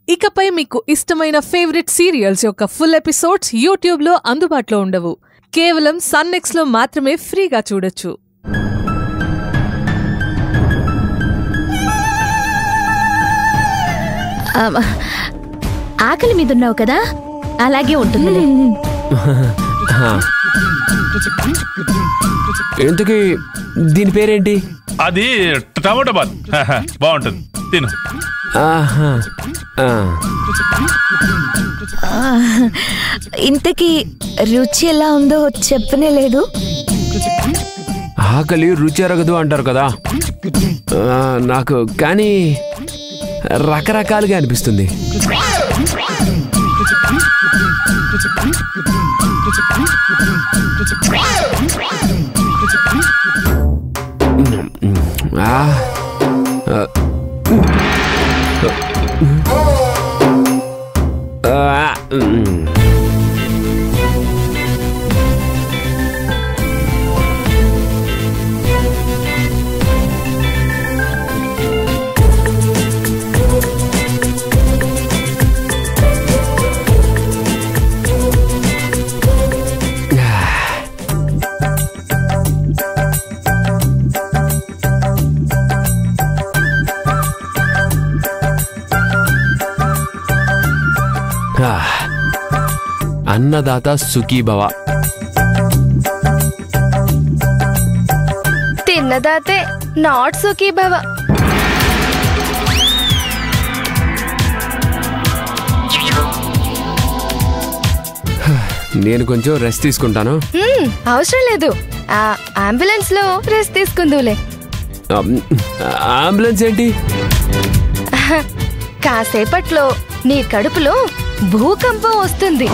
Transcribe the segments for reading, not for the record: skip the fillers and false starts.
ఇకపై మీకు ఇష్టమైన ఫేవరెట్ సీరియల్స్ యొక్క ఫుల్ ఎపిసోడ్స్ యూట్యూబ్లో అందుబాటులో ఉండవు. కేవలం సన్నెక్స్లో మాత్రమే ఫ్రీగా చూడొచ్చు. ఆకలి మీదున్నావు కదా, అలాగే ఉంటుంది. ఎందుకు దీని పేరేంటి? అది టమాటో బాత్. బాగుంటుంది, తిను. ఇంతకీ రుచి ఎలా ఉందో చెప్పనే లేదు. ఆకలి రుచి అరగదు అంటారు కదా, నాకు కానీ రకరకాలుగా అనిపిస్తుంది. అన్నదాత సుఖీభవ. తిన్నదాతే నాట్ సుఖీభవ. నేను కొంచెం రెస్ట్ తీసుకుంటాను. అవసరం లేదు, అంబులెన్స్ లో రెస్ట్ తీసుకుందులే. అంబులెన్స్ ఏంటి? కాసేపట్లో నీ కడుపులో భూకంపం వస్తుంది.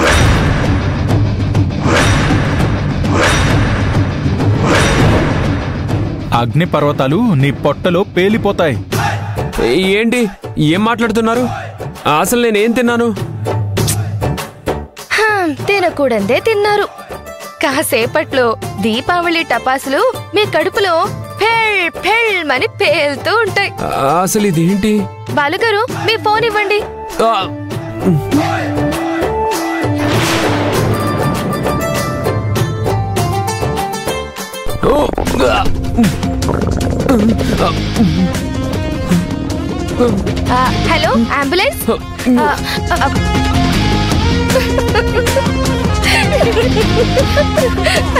అగ్ని పర్వతాలు నీ పొట్టలో పేలిపోతాయి. ఏంటి, ఏం మాట్లాడుతున్నారు? అసలు నేనేం తిన్నాను? తినకూడందే తిన్నారు. కాసేపట్లో దీపావళి టపాసులు మీ కడుపులో ఫెల్ ఫెల్ మని పేలుతూ ఉంటాయి. అసలు ఇదేంటి? బాలుగారు, మీ ఫోన్ ఇవ్వండి. Hello, ambulance.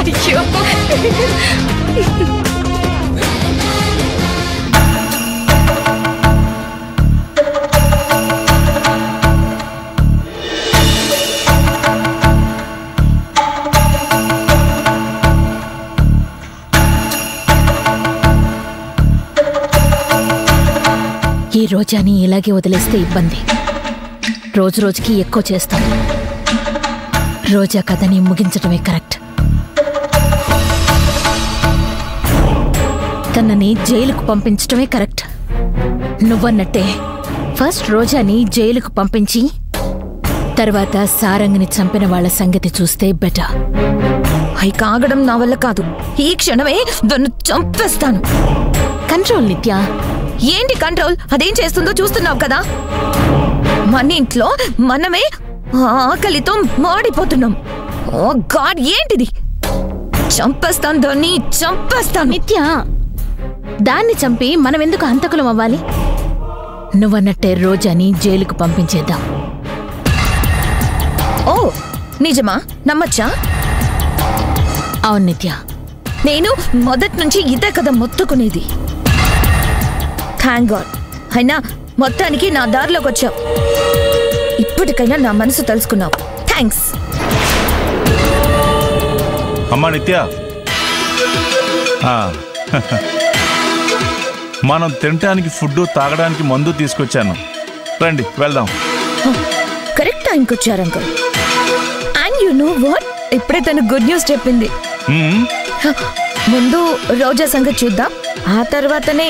అయ్యో, ఈ రోజాని ఇలాగే వదిలేస్తే ఇబ్బంది. రోజు రోజుకి ఎక్కువ చేస్తాను. రోజా కథని ముగించడమే కరెక్ట్. తనని జైలుకు పంపించడమే కరెక్ట్. నువ్వన్నట్టే ఫస్ట్ రోజాని జైలుకు పంపించి తర్వాత సారంగిని చంపిన వాళ్ళ సంగతి చూస్తే బెటర్. అయి కాగడం నా వల్ల కాదు. ఈ క్షణమే దాన్ని చంపేస్తాను. కంట్రోల్ నిత్య. ఏంటి కంట్రోల్? అదేం చేస్తుందో చూస్తున్నావు కదా. మన ఇంట్లో మనమే ఆకలితో మాడిపోతున్నాం. ఓ గాడ్, ఏంటిది? చంపేస్తాను దాన్ని, చంపేస్తాను. నిత్య, దాన్ని చంపి మనం ఎందుకు హంతకులం అవ్వాలి? నువ్వన్నట్టే రోజాని జైలుకు పంపించేద్దాం. ఓ నిజమా? నమ్మచ్చా? అవును నిత్య, నేను మొదటి నుంచి ఇదే కదా మొత్తుకునేది. థ్యాంక్ గాడ్, అయినా మొత్తానికి నా దారిలోకి వచ్చావు. ఇప్పటికైనా నా మనసు తెలుసుకున్నావు. థ్యాంక్స్. అమ్మా నిత్య, మనం తినటానికి ఫుడ్, తాగడానికి మందు తీసుకొచ్చాను. రండి వెళ్దాం. కరెక్ట్ టైంకి వచ్చారు uncle. And you know what, ఇప్పుడే తను గుడ్ న్యూస్ చెప్పింది. ముందు రోజా సంగతి చూద్దాం, ఆ తర్వాతనే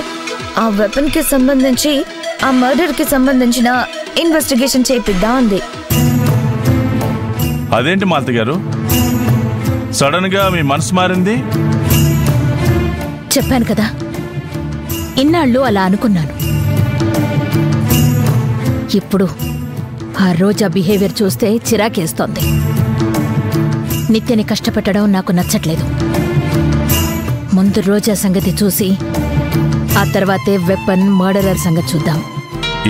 ఆ వెపన్ కి సంబంధించి, ఆ మర్డర్ కి సంబంధించిన ఇన్వెస్టిగేషన్ చేపిద్దాం అంది. అదేంటి మాలతి గారు, సడన్ గా మీ మనసు మారింది? చెప్పాను కదా, ఇన్నాళ్ళు అలా అనుకున్నాను. ఇప్పుడు ఆ రోజా బిహేవియర్ చూస్తే చిరాకేస్తోంది. నిత్యని కష్టపెట్టడం నాకు నచ్చట్లేదు. ముందు రోజా సంగతి చూసి ఆ తర్వాతే వెపన్ మర్డరర్ సంగతి చూద్దాం.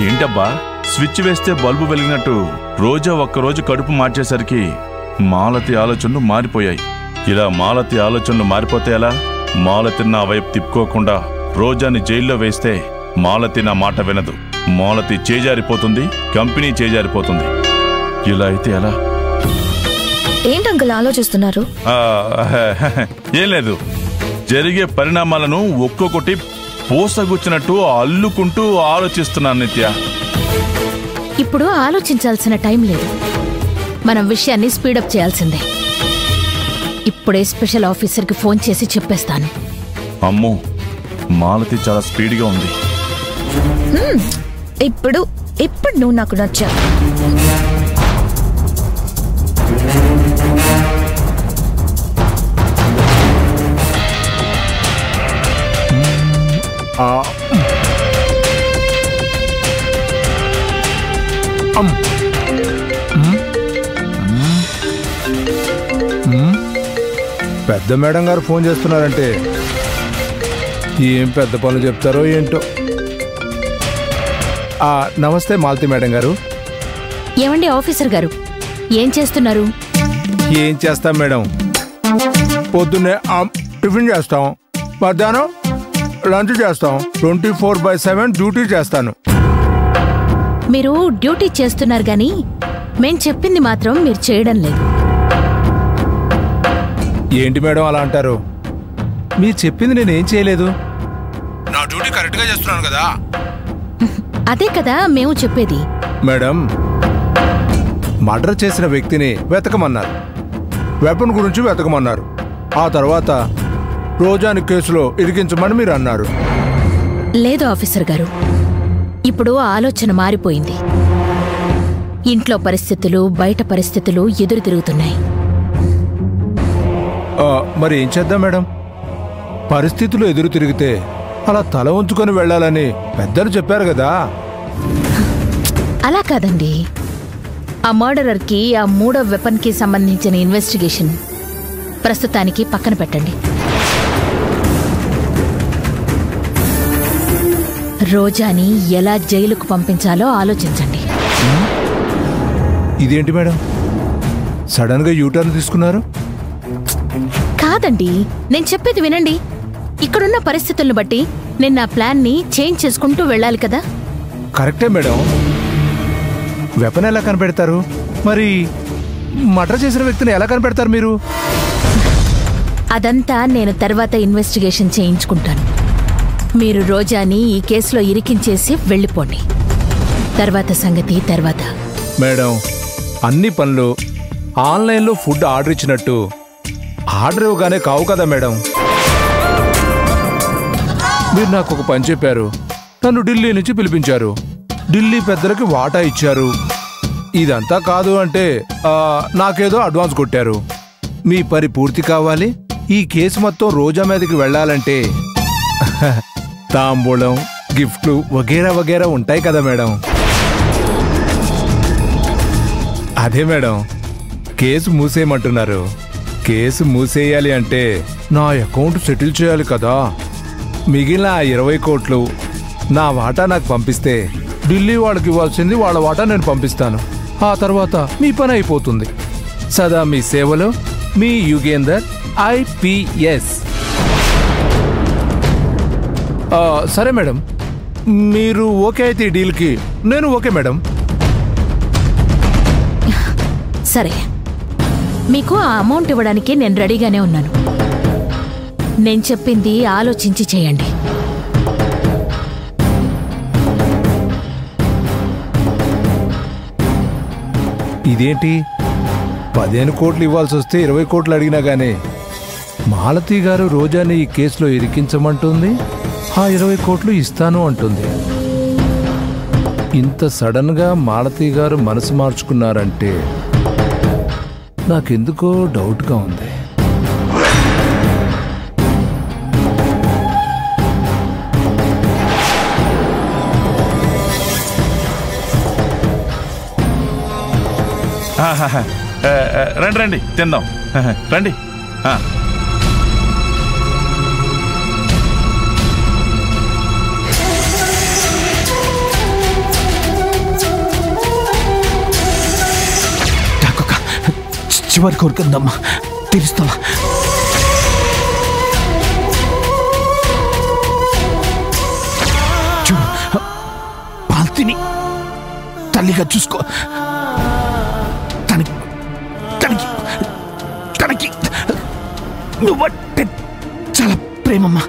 ఏంటబ్బా స్విచ్ వేస్తే బల్బు వెలిగినట్టు రోజా ఒక్కరోజు కడుపు మార్చేసరికి మాలతి ఆలోచనలు మారిపోయాయి. ఇలా మాలతి ఆలోచనలు మారిపోతే ఎలా? మాలతి నా వైపు తిప్పుకోకుండా రోజాని జైల్లో వేస్తే మాలతి నా మాట వినదు. మాలతి చేజారిపోతుంది, కంపెనీ చేజారిపోతుంది. ఇలా అయితే ఎలా? ఏంటంకుల్ ఆలోచిస్తున్నారు? ఏం లేదు, జరిగే పరిణామాలను ఒక్కొక్కటి పూసగుచ్చినట్టు అల్లుకుంటూ ఆలోచిస్తున్నాను నిత్య. ఇప్పుడు ఆలోచించాల్సిన టైం లేదు. మనం విషయాన్ని స్పీడప్ చేయాల్సిందే. ఇప్పుడే స్పెషల్ ఆఫీసర్కి ఫోన్ చేసి చెప్పేస్తాను. అమ్మో, మాలతి చాలా స్పీడ్గా ఉంది. ఇప్పుడు నువ్వు నాకు నచ్చావు. పెద్ద మేడం గారు ఫోన్ చేస్తున్నారంటే ఏం పెద్ద పనులు చెప్తారో ఏంటో. నమస్తే మాలతి మేడం గారు. ఏమండి ఆఫీసర్ గారు, ఏం చేస్తున్నారు? ఏం చేస్తాం మేడం, పొద్దున్నే టిఫిన్ చేస్తాం, మధ్యాహ్నం లంచ్ చేస్తాం, 24/7 డ్యూటీ చేస్తాను. మీరు డ్యూటీ చేస్తున్నారు గాని మేం చెప్పింది మాత్రం మీరు చేయడం లేదు. ఏంటి మేడం అలా అంటారు? మీరు చెప్పింది నేనేం చేయలేదు. నా డ్యూటీ కరెక్ట్గా చేస్తున్నాను కదా. అదే కదా మేము చెప్పేది. మేడం, మర్డర్ చేసిన వ్యక్తిని వెతకమన్నారు, వెపన్ గురించి వెతకమన్నారు. ఆ తర్వాత రోజాని కేసులో ఇరికించమని మీరు అన్నారు. లేదు ఆఫీసర్ గారు, ఇప్పుడు ఆలోచన మారిపోయింది. ఇంట్లో పరిస్థితులు, బయట పరిస్థితులు ఎదురు తిరుగుతున్నాయి. మరి ఏం చేద్దాం మేడం? పరిస్థితులు ఎదురు తిరిగితే అలా తల ఉంచుకొని వెళ్ళాలని పెద్దలు చెప్పారు కదా. అలా కాదండి, ఆ మర్డరర్కి ఆ మూడో వెపన్కి సంబంధించిన ఇన్వెస్టిగేషన్ ప్రస్తుతానికి పక్కన పెట్టండి. రోజాని ఎలా జైలుకు పంపించాలో ఆలోచించండి. ఇదేంటి మేడం, సడన్ గా యూటర్న్ తీసుకున్నారు? కాదండి, నేను చెప్పేది వినండి. ఇక్కడున్న పరిస్థితులను బట్టి నేను నా ప్లాన్ ని చేంజ్ చేసుకుంటూ వెళ్ళాలి కదా. కరెక్టే మేడం, వెపన్ ఎలా కనిపెడతారు? మరి మర్డర్ చేసిన వ్యక్తిని ఎలా కనిపెడతారు మీరు? అదంతా నేను తర్వాత ఇన్వెస్టిగేషన్ చేయించుకుంటాను. మీరు రోజాని ఈ కేసులో ఇరికించేసి వెళ్ళిపోండి. తర్వాత సంగతి తర్వాత. మేడం, అన్ని పనులు ఆన్లైన్లో ఫుడ్ ఆర్డర్ ఇచ్చినట్టు ఆర్డర్ ఇవ్వగానే కావు కదా మేడం. మీరు నాకు ఒక పని చెప్పారు, నన్ను ఢిల్లీ నుంచి పిలిపించారు, ఢిల్లీ పెద్దలకి వాటా ఇచ్చారు. ఇదంతా కాదు అంటే నాకేదో అడ్వాన్స్ కొట్టారు. మీ పని పూర్తి కావాలి, ఈ కేసు మొత్తం రోజా మీదకి వెళ్ళాలంటే తాంబూలం, గిఫ్ట్లు వగేరా వగేరా ఉంటాయి కదా మేడం. అదే మేడం, కేసు మూసేయమంటున్నారు. కేసు మూసేయాలి అంటే నా అకౌంట్ సెటిల్ చేయాలి కదా. మిగిలిన 20 కోట్లు నా వాటా నాకు పంపిస్తే ఢిల్లీ వాళ్ళకి ఇవ్వాల్సింది వాళ్ళ వాటా నేను పంపిస్తాను. ఆ తర్వాత మీ పని అయిపోతుంది. సదా మీ సేవలో మీ యుగేందర్ IPS. సరే మేడం, మీరు ఓకే అయితే ఈ డీల్కి నేను ఓకే మేడం. సరే, మీకు ఆ అమౌంట్ ఇవ్వడానికి నేను రెడీగానే ఉన్నాను. నేను చెప్పింది ఆలోచించి చేయండి. ఇదేంటి, 15 కోట్లు ఇవ్వాల్సి వస్తే 20 కోట్లు అడిగినా గానీ మాలతి గారు రోజాని ఈ కేసులో ఇరికించమంటుంది, ఆ 20 కోట్లు ఇస్తాను అంటుంది. ఇంత సడన్ గా మాలతి గారు మనసు మార్చుకున్నారంటే నాకెందుకో డౌట్గా ఉంది. రండి రండి తిందాం రండి. నాకొక చివరి కోరుకుందమ్మా, తెలుస్తావా? చూడు, పాల్తిని తల్లిగా చూసుకో. తనకి నువ్వంటే చాలా ప్రేమమ్మా.